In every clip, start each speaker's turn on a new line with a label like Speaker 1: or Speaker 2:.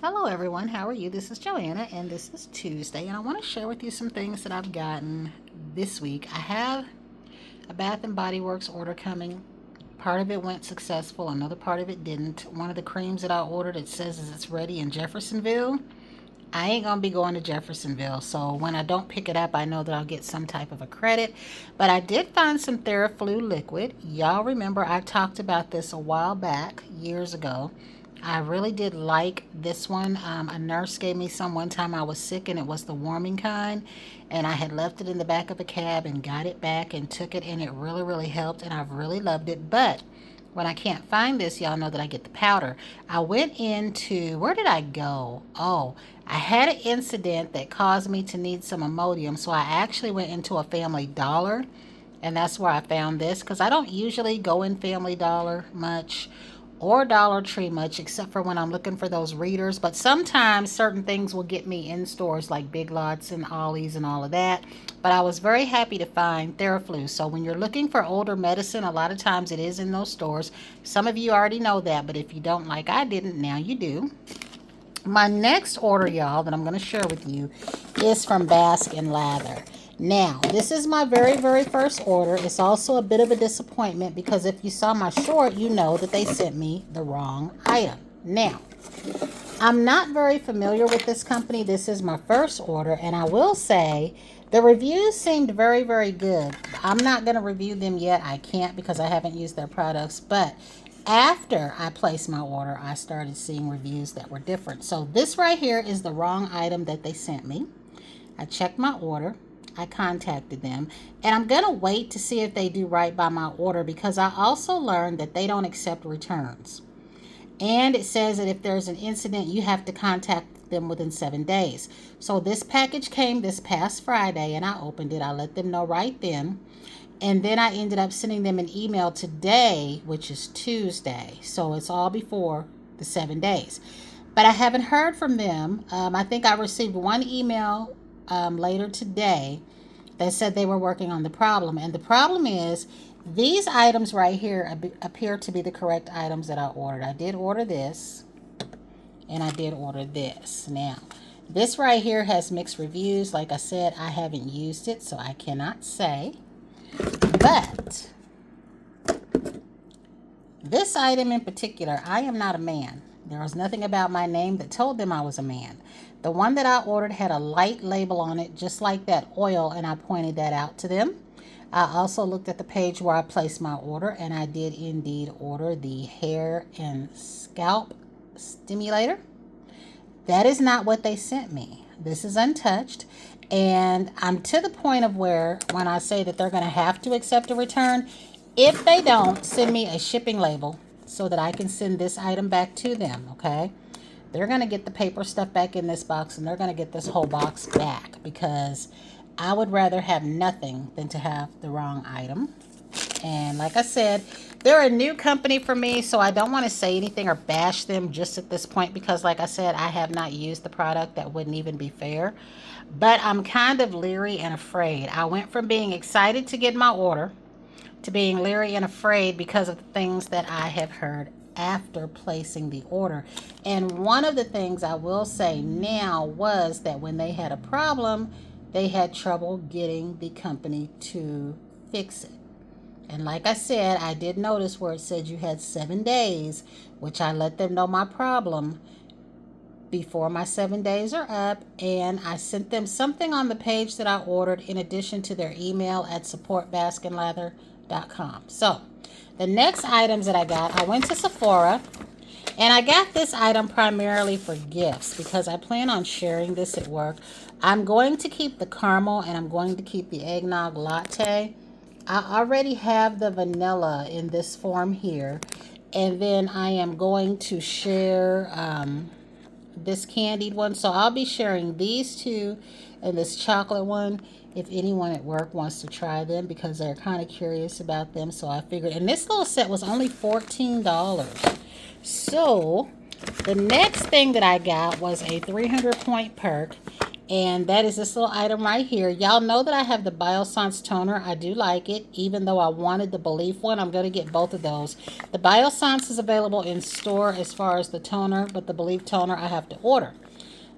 Speaker 1: Hello everyone, how are you? This is Joanna and this is Tuesday, and I want to share with you some things that I've gotten this week. I have a Bath and Body Works order coming. Part of it went successful, another part of it didn't. One of the creams that I ordered, it says it's ready in Jeffersonville. I ain't gonna be going to Jeffersonville, so when I don't pick it up, I know that I'll get some type of a credit. But I did find some Theraflu liquid. Y'all remember I talked about this a while back, years ago. I really did like this one. A nurse gave me some one time I was sick, and it was the warming kind. And I had left it in the back of a cab and got it back and took it, and it really, really helped, and I've really loved it. But when I can't find this, y'all know that I get the powder. I went into, where did I go? Oh, I had an incident that caused me to need some Imodium, so I actually went into a Family Dollar, and that's where I found this, because I don't usually go in Family Dollar much or Dollar Tree much, except for when I'm looking for those readers. But sometimes certain things will get me in stores like Big Lots and Ollie's and all of that. But I was very happy to find Theraflu. So when you're looking for older medicine, a lot of times it is in those stores. Some of you already know that, but if you don't, like I didn't, now you do. My next order, y'all, that I'm going to share with you is from Bask and Lather. Now, this is my very, very first order. It's also a bit of a disappointment because if you saw my short, you know that they sent me the wrong item. Now, I'm not very familiar with this company. This is my first order, and I will say the reviews seemed very, very good. I'm not going to review them yet. I can't because I haven't used their products, but after I placed my order, I started seeing reviews that were different. So this right here is the wrong item that they sent me. I checked my order. I contacted them, and I'm going to wait to see if they do right by my order because I also learned that they don't accept returns. And it says that if there's an incident, you have to contact them within 7 days. So this package came this past Friday, and I opened it. I let them know right then. And then I ended up sending them an email today, which is Tuesday. So it's all before the 7 days. But I haven't heard from them. I think I received one email later today that said they were working on the problem. And the problem is these items right here appear to be the correct items that I ordered. I did order this, and I did order this. Now, this right here has mixed reviews. Like I said, I haven't used it, so I cannot say. But this item in particular, I am not a man. There was nothing about my name that told them I was a man. The one that I ordered had a light label on it, just like that oil, and I pointed that out to them. I also looked at the page where I placed my order, and I did indeed order the hair and scalp stimulator. That is not what they sent me. This is untouched, and I'm to the point of where when I say that they're going to have to accept a return, if they don't, send me a shipping label so that I can send this item back to them, okay? They're going to get the paper stuff back in this box, and they're going to get this whole box back because I would rather have nothing than to have the wrong item. And like I said, they're a new company for me, so I don't want to say anything or bash them just at this point because, like I said, I have not used the product. That wouldn't even be fair. But I'm kind of leery and afraid. I went from being excited to get my order to being leery and afraid because of the things that I have heard after placing the order. And one of the things I will say now was that when they had a problem, they had trouble getting the company to fix it. And like I said, I did notice where it said you had 7 days, which I let them know my problem before my 7 days are up. And I sent them something on the page that I ordered in addition to their email at supportbaskandlather.com. So the next items that I got, I went to Sephora, and I got this item primarily for gifts because I plan on sharing this at work. I'm going to keep the caramel, and I'm going to keep the eggnog latte. I already have the vanilla in this form here, and then I am going to share this candied one. So I'll be sharing these two and this chocolate one if anyone at work wants to try them because they're kind of curious about them. So I figured, and this little set was only $14. So the next thing that I got was a 300 point perk, And that is this little item right here. Y'all know that I have the Biossance toner. I do like it, even though I wanted the Belief one. I'm going to get both of those. The Biossance is available in store as far as the toner, but the Belief toner I have to order.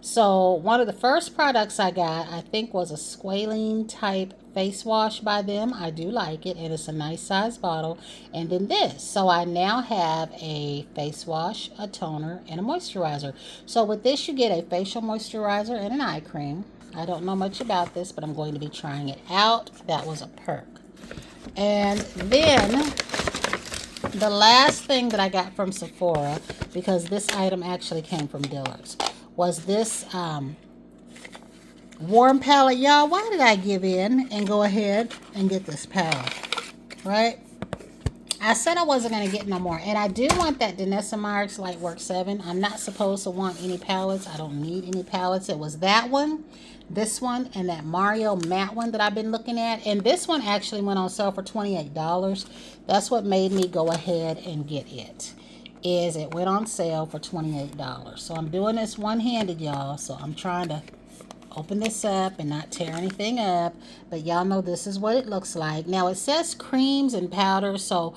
Speaker 1: So one of the first products I got, I think, was a squalene type face wash by them. I do like it, and it's a nice size bottle. And then this. So I now have a face wash, a toner, and a moisturizer. So with this, you get a facial moisturizer and an eye cream. I don't know much about this, but I'm going to be trying it out. That was a perk. And then the last thing that I got from Sephora, because this item actually came from Dillard's, was this warm palette. Y'all, why did I give in and go ahead and get this palette, right? I said I wasn't going to get no more. And I do want that Danessa Myricks Lightwork 7. I'm not supposed to want any palettes. I don't need any palettes. It was that one, this one, and that Mario matte one that I've been looking at. And this one actually went on sale for $28. That's what made me go ahead and get it. Is it went on sale for $28. So I'm doing this one-handed, y'all. So I'm trying to open this up and not tear anything up. But y'all know this is what it looks like. Now it says creams and powders. So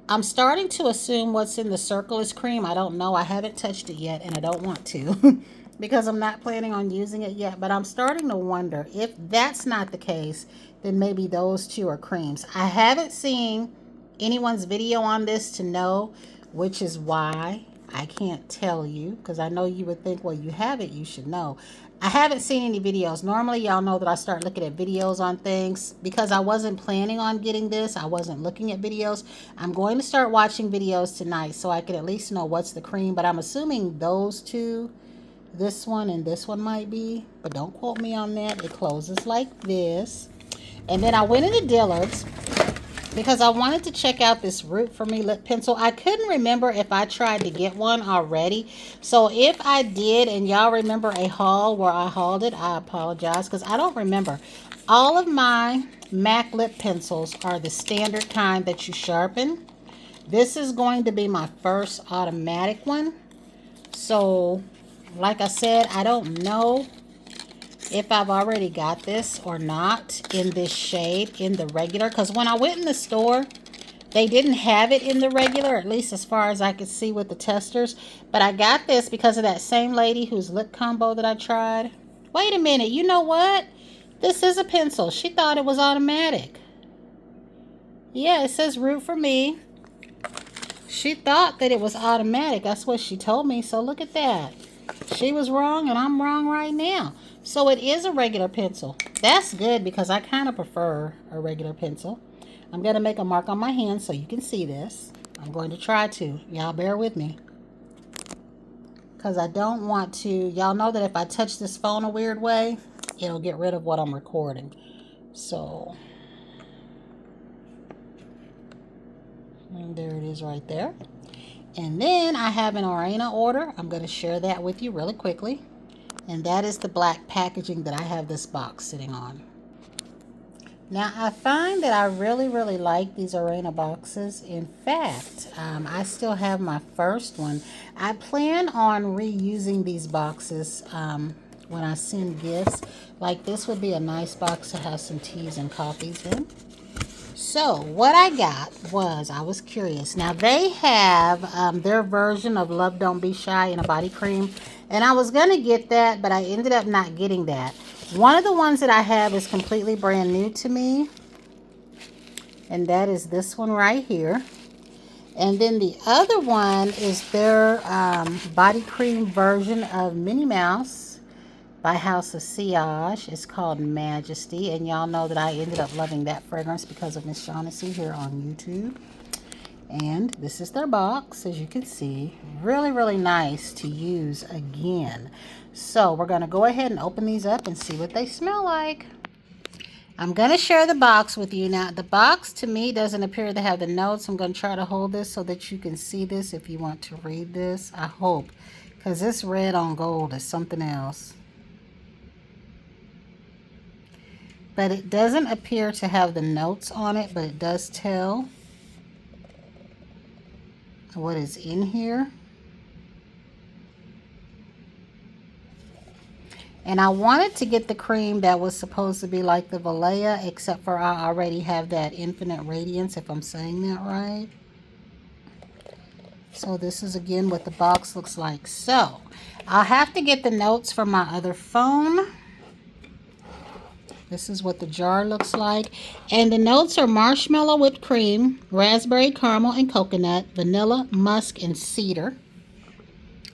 Speaker 1: I'm starting to assume what's in the circle is cream. I don't know. I haven't touched it yet and I don't want to because I'm not planning on using it yet. But I'm starting to wonder if that's not the case, then maybe those two are creams. I haven't seen anyone's video on this to know, which is why I can't tell you, because I know you would think, well, you have it, you should know. I haven't seen any videos. Normally, y'all know that I start looking at videos on things. Because I wasn't planning on getting this, I wasn't looking at videos. I'm going to start watching videos tonight so I can at least know what's the cream. But I'm assuming those two, this one and this one might be. But don't quote me on that. It closes like this. And then I went into Dillard's because I wanted to check out this Root For Me lip pencil. I couldn't remember if I tried to get one already. So if I did and y'all remember a haul where I hauled it, I apologize because I don't remember. All of my MAC lip pencils are the standard kind that you sharpen. This is going to be my first automatic one. So like I said, I don't know if I've already got this or not in this shade in the regular, because when I went in the store they didn't have it in the regular, at least as far as I could see with the testers. But I got this because of that same lady whose lip combo that I tried. Wait a minute, you know what, this is a pencil. She thought it was automatic. Yeah, it says Root For Me. She thought that it was automatic. That's what she told me. So look at that. She was wrong and I'm wrong right now. So it is a regular pencil. That's good because I kind of prefer a regular pencil. I'm going to make a mark on my hand so you can see this. I'm going to try to. Y'all bear with me. Because I don't want to. Y'all know that if I touch this phone a weird way, it'll get rid of what I'm recording. So, and there it is right there. And then I have an Orena order. I'm going to share that with you really quickly. And that is the black packaging that I have this box sitting on. Now, I find that I really, really like these Orena boxes. In fact, I still have my first one. I plan on reusing these boxes when I send gifts. Like this would be a nice box to have some teas and coffees in. So what I got was, I was curious. Now they have their version of Love Don't Be Shy in a body cream. And I was going to get that, but I ended up not getting that. One of the ones that I have is completely brand new to me. And that is this one right here. And then the other one is their body cream version of Minnie Mouse by House of Sillage. It's called Majesty. And y'all know that I ended up loving that fragrance because of Miss Shaughnessy here on YouTube. And this is their box, as you can see. Really, really nice to use again. So we're going to go ahead and open these up and see what they smell like. I'm going to share the box with you. Now, the box to me doesn't appear to have the notes. I'm going to try to hold this so that you can see this if you want to read this. I hope. Because this red on gold is something else. But it doesn't appear to have the notes on it, but it does tell what is in here. And I wanted to get the cream that was supposed to be like the Valleja, except for I already have that Infinite Radiance, if I'm saying that right. So this is again what the box looks like. So I'll have to get the notes from my other phone. This is what the jar looks like. And the notes are marshmallow whipped cream, raspberry caramel and coconut, vanilla, musk, and cedar.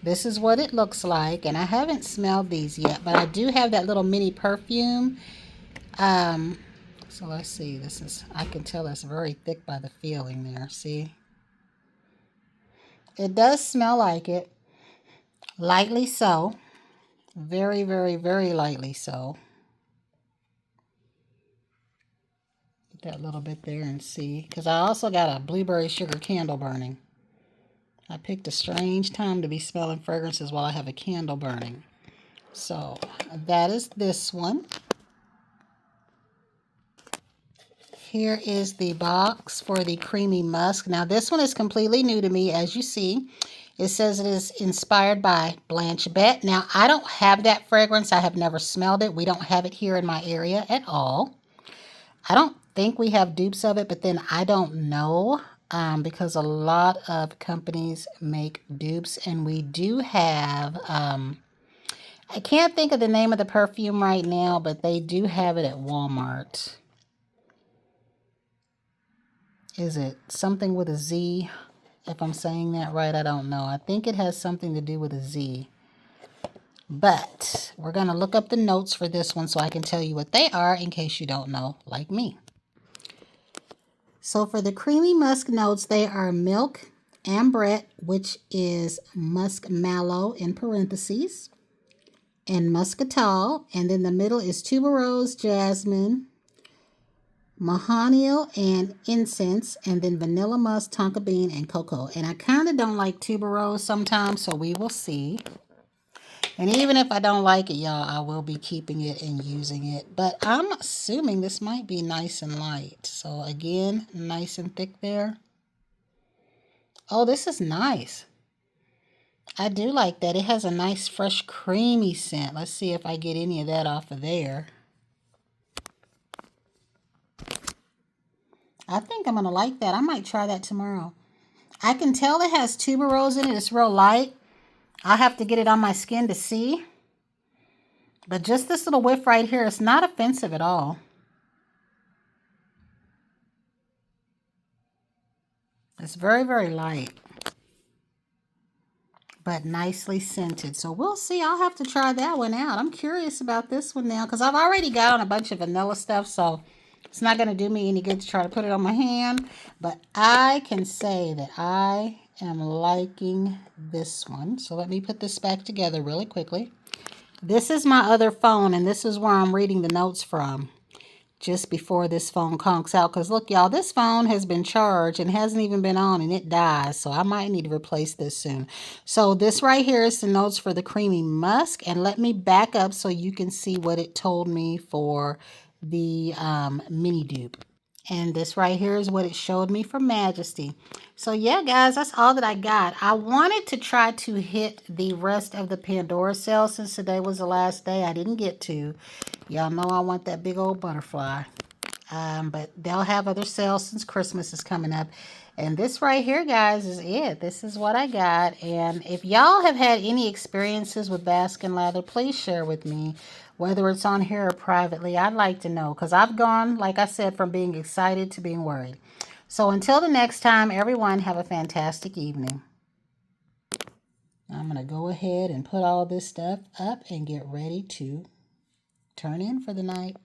Speaker 1: This is what it looks like. And I haven't smelled these yet, but I do have that little mini perfume. So let's see. This is, I can tell it's very thick by the feeling there. See? It does smell like it. Lightly so. Very, very, very lightly so. Put that little bit there and see. Because I also got a blueberry sugar candle burning. I picked a strange time to be smelling fragrances while I have a candle burning. So that is this one. Here is the box for the Creamy Musk. Now this one is completely new to me, as you see. It says it is inspired by Blanche Bette. Now I don't have that fragrance. I have never smelled it. We don't have it here in my area at all. I don't think we have dupes of it, but then I don't know because a lot of companies make dupes, and we do have, I can't think of the name of the perfume right now, but they do have it at Walmart. Is it something with a Z? If I'm saying that right, I don't know. I think it has something to do with a Z. But we're going to look up the notes for this one so I can tell you what they are in case you don't know, like me. So for the Creamy Musk notes, they are milk, ambrette, which is musk mallow in parentheses, and muscatel. And then the middle is tuberose, jasmine, mahonial, and incense. And then vanilla musk, tonka bean, and cocoa. And I kind of don't like tuberose sometimes, so we will see. And even if I don't like it, y'all, I will be keeping it and using it. But I'm assuming this might be nice and light. So again, nice and thick there. Oh, this is nice. I do like that. It has a nice, fresh, creamy scent. Let's see if I get any of that off of there. I think I'm going to like that. I might try that tomorrow. I can tell it has tuberose in it. It's real light. I'll have to get it on my skin to see. But just this little whiff right here, it's not offensive at all. It's very, very light, but nicely scented. So we'll see. I'll have to try that one out. I'm curious about this one now because I've already got on a bunch of vanilla stuff, so it's not going to do me any good to try to put it on my hand. But I can say that I am liking this one. So let me put this back together really quickly. This is my other phone, and this is where I'm reading the notes from just before this phone conks out. Because look, y'all, this phone has been charged and hasn't even been on, and it dies. So I might need to replace this soon. So this right here is the notes for the Creamy Musk. And let me back up so you can see what it told me for the mini dupe. And this right here is what it showed me for Majesty. So yeah, guys, that's all that I got. I wanted to try to hit the rest of the Pandora sale since today was the last day. I didn't get to. Y'all know I want that big old butterfly. But they'll have other sales since Christmas is coming up. And this right here, guys, is it. This is what I got. And if y'all have had any experiences with Baskin Lather, please share with me. Whether it's on here or privately, I'd like to know. Because I've gone, like I said, from being excited to being worried. So until the next time, everyone have a fantastic evening. I'm going to go ahead and put all this stuff up and get ready to turn in for the night.